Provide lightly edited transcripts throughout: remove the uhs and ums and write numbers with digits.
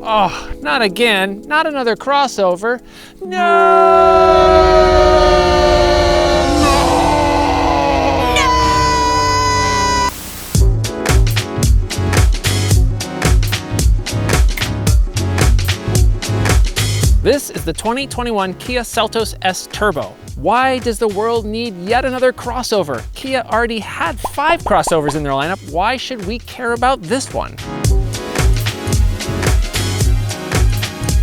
Oh, not again. Not another crossover. No! This is the 2021 Kia Seltos S Turbo. Why does the world need yet another crossover? Kia already had 5 crossovers in their lineup. Why should we care about this one?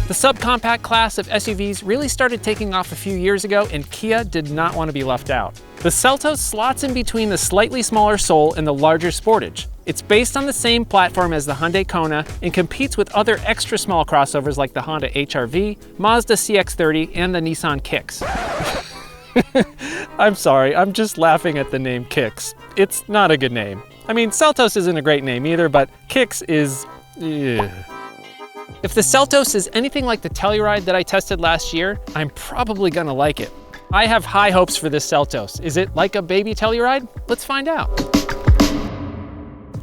The subcompact class of SUVs really started taking off a few years ago, and Kia did not want to be left out. The Seltos slots in between the slightly smaller Soul and the larger Sportage. It's based on the same platform as the Hyundai Kona and competes with other extra small crossovers like the Honda HR-V, Mazda CX-30, and the Nissan Kicks. I'm sorry, I'm just laughing at the name Kicks. It's not a good name. I mean, Seltos isn't a great name either, but Kicks is... ugh. If the Seltos is anything like the Telluride that I tested last year, I'm probably gonna like it. I have high hopes for this Seltos. Is it like a baby Telluride? Let's find out.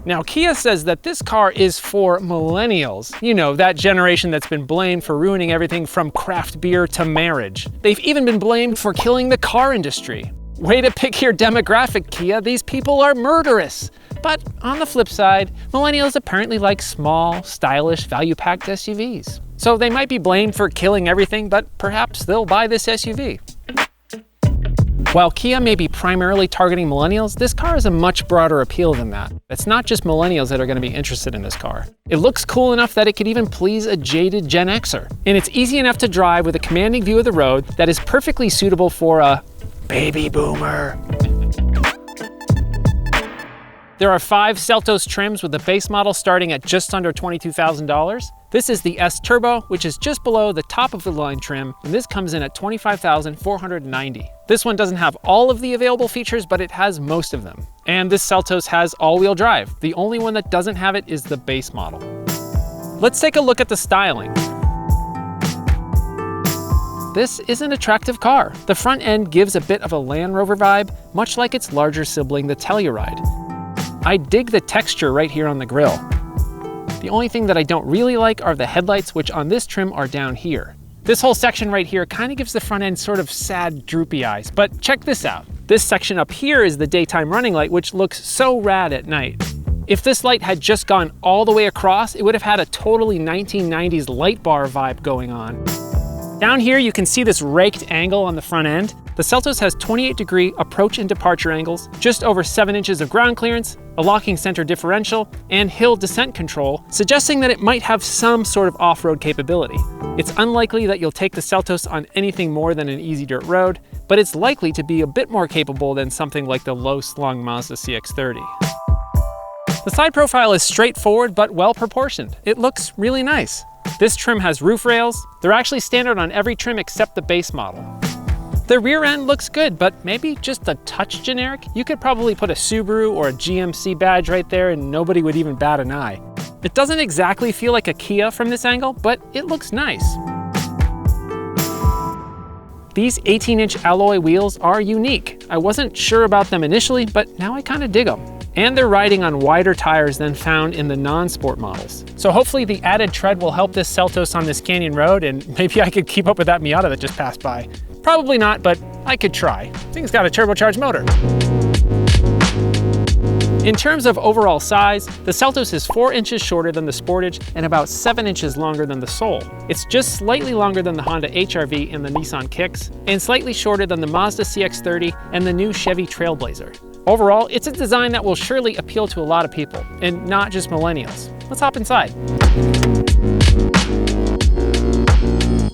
Now, Kia says that this car is for millennials. You know, that generation that's been blamed for ruining everything from craft beer to marriage. They've even been blamed for killing the car industry. Way to pick your demographic, Kia. These people are murderous. But on the flip side, millennials apparently like small, stylish, value-packed SUVs. So they might be blamed for killing everything, but perhaps they'll buy this SUV. While Kia may be primarily targeting millennials, this car has a much broader appeal than that. It's not just millennials that are going to be interested in this car. It looks cool enough that it could even please a jaded Gen Xer. And it's easy enough to drive with a commanding view of the road that is perfectly suitable for a baby boomer. There are 5 Seltos trims with the base model starting at just under $22,000. This is the S Turbo, which is just below the top of the line trim, and this comes in at $25,490. This one doesn't have all of the available features, but it has most of them. And this Seltos has all-wheel drive. The only one that doesn't have it is the base model. Let's take a look at the styling. This is an attractive car. The front end gives a bit of a Land Rover vibe, much like its larger sibling, the Telluride. I dig the texture right here on the grille. The only thing that I don't really like are the headlights, which on this trim are down here. This whole section right here kind of gives the front end sort of sad, droopy eyes, but check this out. This section up here is the daytime running light, which looks so rad at night. If this light had just gone all the way across, it would have had a totally 1990s light bar vibe going on. Down here, you can see this raked angle on the front end. The Seltos has 28-degree approach and departure angles, just over 7 inches of ground clearance, a locking center differential, and hill descent control, suggesting that it might have some sort of off-road capability. It's unlikely that you'll take the Seltos on anything more than an easy dirt road, but it's likely to be a bit more capable than something like the low-slung Mazda CX-30. The side profile is straightforward but well proportioned. It looks really nice. This trim has roof rails. They're actually standard on every trim except the base model. The rear end looks good, but maybe just a touch generic. You could probably put a Subaru or a GMC badge right there and nobody would even bat an eye. It doesn't exactly feel like a Kia from this angle, but it looks nice. These 18-inch alloy wheels are unique. I wasn't sure about them initially, but now I kind of dig them. And they're riding on wider tires than found in the non-sport models. So hopefully the added tread will help this Seltos on this canyon road, and maybe I could keep up with that Miata that just passed by. Probably not, but I could try. Thing's got a turbocharged motor. In terms of overall size, the Seltos is 4 inches shorter than the Sportage and about 7 inches longer than the Soul. It's just slightly longer than the Honda HR-V and the Nissan Kicks, and slightly shorter than the Mazda CX-30 and the new Chevy Trailblazer. Overall, it's a design that will surely appeal to a lot of people, and not just millennials. Let's hop inside.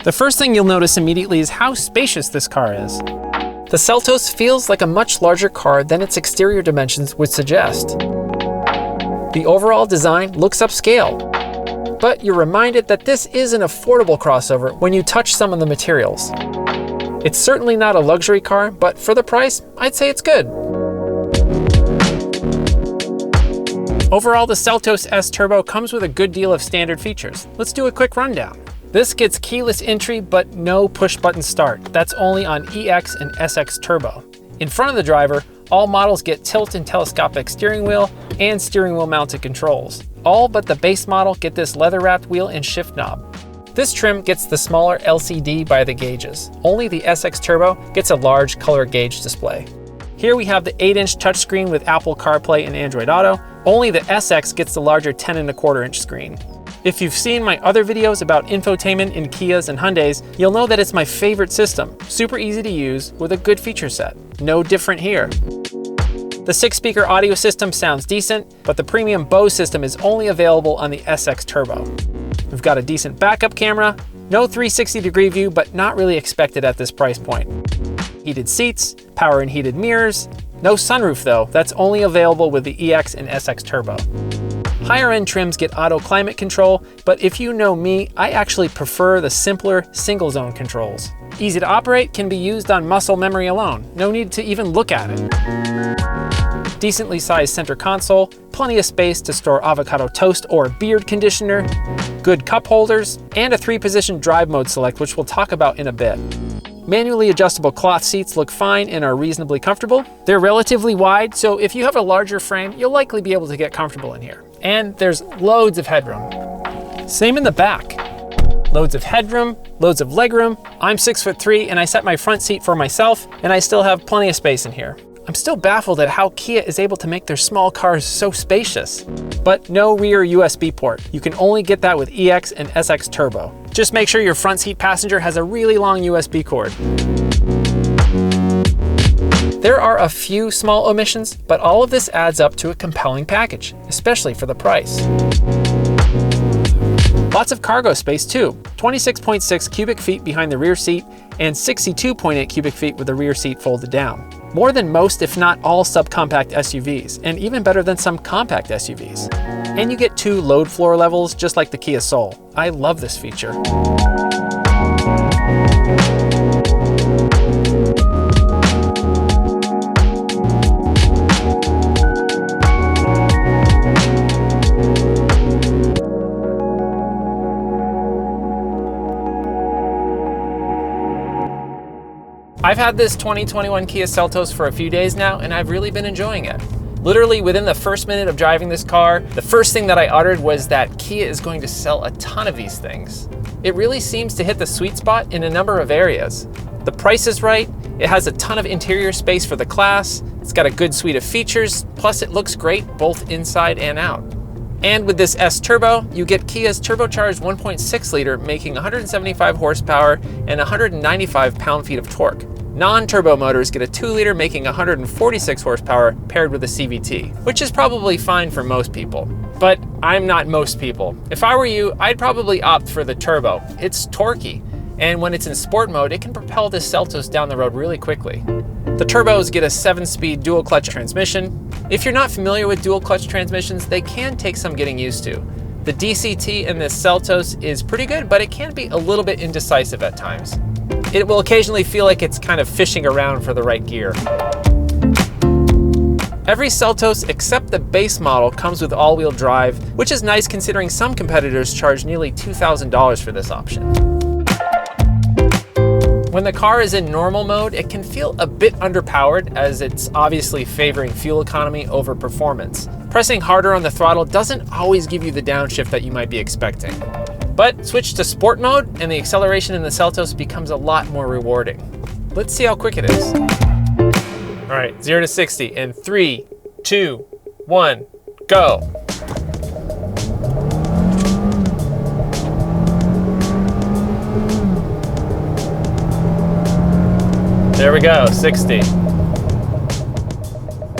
The first thing you'll notice immediately is how spacious this car is. The Seltos feels like a much larger car than its exterior dimensions would suggest. The overall design looks upscale, but you're reminded that this is an affordable crossover when you touch some of the materials. It's certainly not a luxury car, but for the price, I'd say it's good. Overall, the Seltos S Turbo comes with a good deal of standard features. Let's do a quick rundown. This gets keyless entry, but no push-button start. That's only on EX and SX Turbo. In front of the driver, all models get tilt and telescopic steering wheel and steering wheel mounted controls. All but the base model get this leather-wrapped wheel and shift knob. This trim gets the smaller LCD by the gauges. Only the SX Turbo gets a large color gauge display. Here we have the 8-inch touchscreen with Apple CarPlay and Android Auto. Only the SX gets the larger 10.25-inch screen. If you've seen my other videos about infotainment in Kias and Hyundais, you'll know that it's my favorite system. Super easy to use with a good feature set. No different here. The 6-speaker audio system sounds decent, but the premium Bose system is only available on the SX Turbo. We've got a decent backup camera, no 360-degree view, but not really expected at this price point. Heated seats, power and heated mirrors. No sunroof though, that's only available with the EX and SX Turbo. Higher end trims get auto climate control, but if you know me, I actually prefer the simpler single zone controls. Easy to operate, can be used on muscle memory alone. No need to even look at it. Decently sized center console, plenty of space to store avocado toast or beard conditioner, good cup holders, and a 3-position drive mode select, which we'll talk about in a bit. Manually adjustable cloth seats look fine and are reasonably comfortable. They're relatively wide, so if you have a larger frame, you'll likely be able to get comfortable in here. And there's loads of headroom. Same in the back. Loads of headroom, loads of legroom. I'm 6'3" and I set my front seat for myself, and I still have plenty of space in here. I'm still baffled at how Kia is able to make their small cars so spacious. But no rear USB port. You can only get that with EX and SX Turbo. Just make sure your front seat passenger has a really long USB cord. There are a few small omissions, but all of this adds up to a compelling package, especially for the price. Lots of cargo space too, 26.6 cubic feet behind the rear seat and 62.8 cubic feet with the rear seat folded down. More than most, if not all, subcompact SUVs, and even better than some compact SUVs. And you get 2 load floor levels, just like the Kia Soul. I love this feature. I've had this 2021 Kia Seltos for a few days now, and I've really been enjoying it. Literally within the first minute of driving this car, the first thing that I uttered was that Kia is going to sell a ton of these things. It really seems to hit the sweet spot in a number of areas. The price is right, it has a ton of interior space for the class, it's got a good suite of features, plus it looks great both inside and out. And with this S Turbo, you get Kia's turbocharged 1.6 liter making 175 horsepower and 195 pound-feet of torque. Non-turbo motors get a 2 liter making 146 horsepower paired with a CVT, which is probably fine for most people. But I'm not most people. If I were you, I'd probably opt for the turbo. It's torquey, and when it's in sport mode, it can propel this Seltos down the road really quickly. The turbos get a 7-speed dual clutch transmission. If you're not familiar with dual clutch transmissions, they can take some getting used to. The DCT in this Seltos is pretty good, but it can be a little bit indecisive at times. It will occasionally feel like it's kind of fishing around for the right gear. Every Seltos except the base model comes with all-wheel drive, which is nice considering some competitors charge nearly $2,000 for this option. When the car is in normal mode, it can feel a bit underpowered as it's obviously favoring fuel economy over performance. Pressing harder on the throttle doesn't always give you the downshift that you might be expecting. But switch to sport mode and the acceleration in the Seltos becomes a lot more rewarding. Let's see how quick it is. All right, 0 to 60 in 3, 2, 1, go. There we go, 60.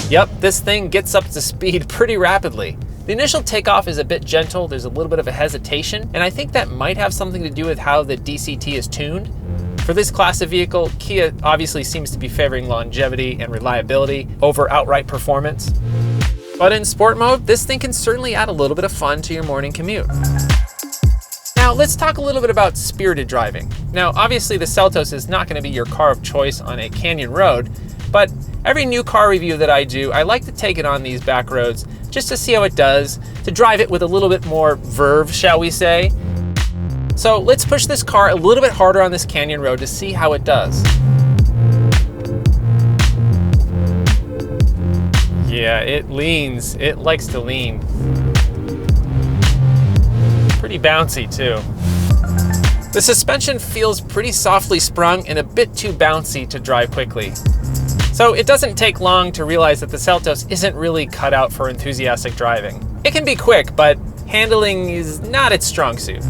Yep, this thing gets up to speed pretty rapidly. The initial takeoff is a bit gentle, there's a little bit of a hesitation, and I think that might have something to do with how the DCT is tuned. For this class of vehicle, Kia obviously seems to be favoring longevity and reliability over outright performance. But in sport mode, this thing can certainly add a little bit of fun to your morning commute. Now let's talk a little bit about spirited driving. Now obviously the Seltos is not going to be your car of choice on a canyon road, but every new car review that I do, I like to take it on these back roads just to see how it does, to drive it with a little bit more verve, shall we say. So let's push this car a little bit harder on this canyon road to see how it does. Yeah, it leans. It likes to lean. Pretty bouncy too. The suspension feels pretty softly sprung and a bit too bouncy to drive quickly. So it doesn't take long to realize that the Seltos isn't really cut out for enthusiastic driving. It can be quick, but handling is not its strong suit.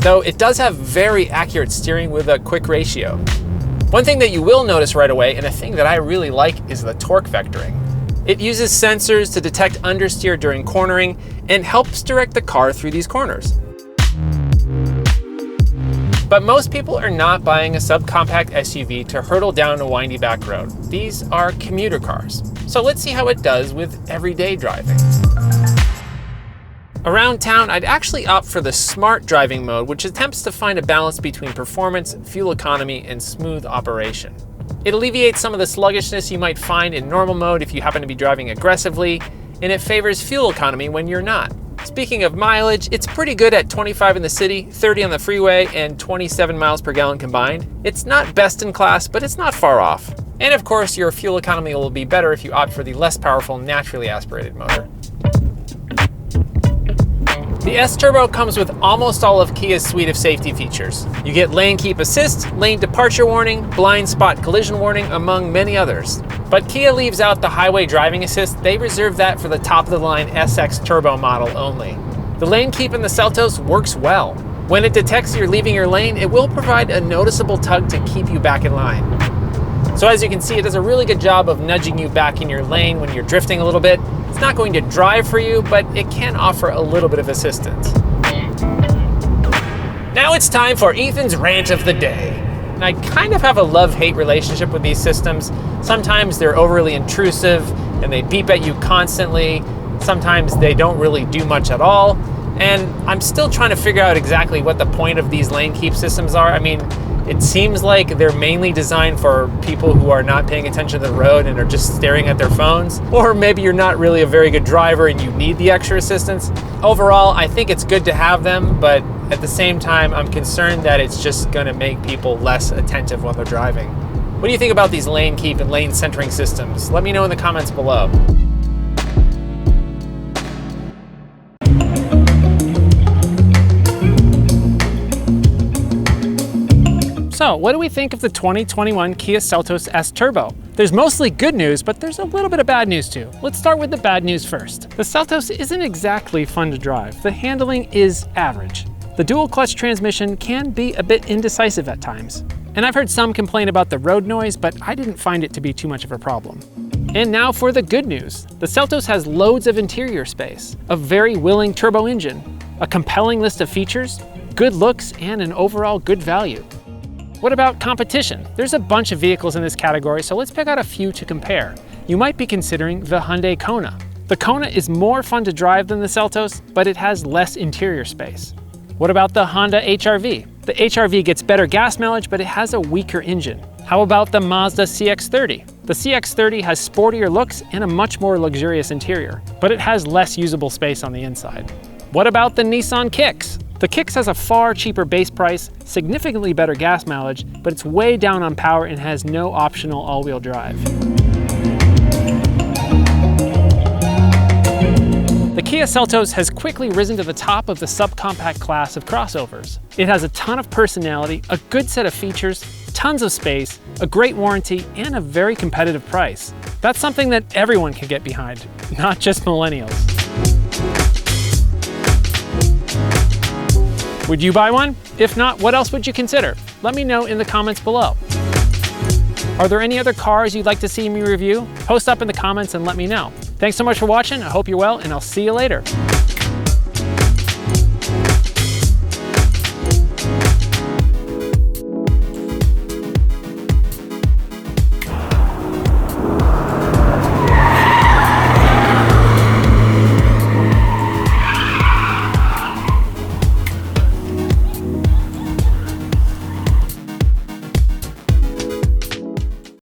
Though it does have very accurate steering with a quick ratio. One thing that you will notice right away, and a thing that I really like, is the torque vectoring. It uses sensors to detect understeer during cornering and helps direct the car through these corners. But most people are not buying a subcompact SUV to hurtle down a windy back road. These are commuter cars. So let's see how it does with everyday driving. Around town, I'd actually opt for the smart driving mode, which attempts to find a balance between performance, fuel economy, and smooth operation. It alleviates some of the sluggishness you might find in normal mode if you happen to be driving aggressively, and it favors fuel economy when you're not. Speaking of mileage, it's pretty good at 25 in the city, 30 on the freeway, and 27 miles per gallon combined. It's not best in class, but it's not far off. And of course, your fuel economy will be better if you opt for the less powerful naturally aspirated motor. The S-Turbo comes with almost all of Kia's suite of safety features. You get lane keep assist, lane departure warning, blind spot collision warning, among many others. But Kia leaves out the highway driving assist. They reserve that for the top-of-the-line SX Turbo model only. The lane keep in the Seltos works well. When it detects you're leaving your lane, it will provide a noticeable tug to keep you back in line. So as you can see, it does a really good job of nudging you back in your lane when you're drifting a little bit. It's not going to drive for you, but it can offer a little bit of assistance. Now it's time for Ethan's rant of the day. And I kind of have a love-hate relationship with these systems. Sometimes they're overly intrusive and they beep at you constantly. Sometimes they don't really do much at all. And I'm still trying to figure out exactly what the point of these lane keep systems are. I mean, it seems like they're mainly designed for people who are not paying attention to the road and are just staring at their phones. Or maybe you're not really a very good driver and you need the extra assistance. Overall, I think it's good to have them, but at the same time, I'm concerned that it's just gonna make people less attentive when they're driving. What do you think about these lane keep and lane centering systems? Let me know in the comments below. So, what do we think of the 2021 Kia Seltos S Turbo? There's mostly good news, but there's a little bit of bad news too. Let's start with the bad news first. The Seltos isn't exactly fun to drive. The handling is average. The dual clutch transmission can be a bit indecisive at times. And I've heard some complain about the road noise, but I didn't find it to be too much of a problem. And now for the good news. The Seltos has loads of interior space, a very willing turbo engine, a compelling list of features, good looks, and an overall good value. What about competition? There's a bunch of vehicles in this category, so let's pick out a few to compare. You might be considering the Hyundai Kona. The Kona is more fun to drive than the Seltos, but it has less interior space. What about the Honda HR-V? The HR-V gets better gas mileage, but it has a weaker engine. How about the Mazda CX-30? The CX-30 has sportier looks and a much more luxurious interior, but it has less usable space on the inside. What about the Nissan Kicks? The Kicks has a far cheaper base price, significantly better gas mileage, but it's way down on power and has no optional all-wheel drive. The Kia Seltos has quickly risen to the top of the subcompact class of crossovers. It has a ton of personality, a good set of features, tons of space, a great warranty, and a very competitive price. That's something that everyone can get behind, not just millennials. Would you buy one? If not, what else would you consider? Let me know in the comments below. Are there any other cars you'd like to see me review? Post up in the comments and let me know. Thanks so much for watching. I hope you're well, and I'll see you later.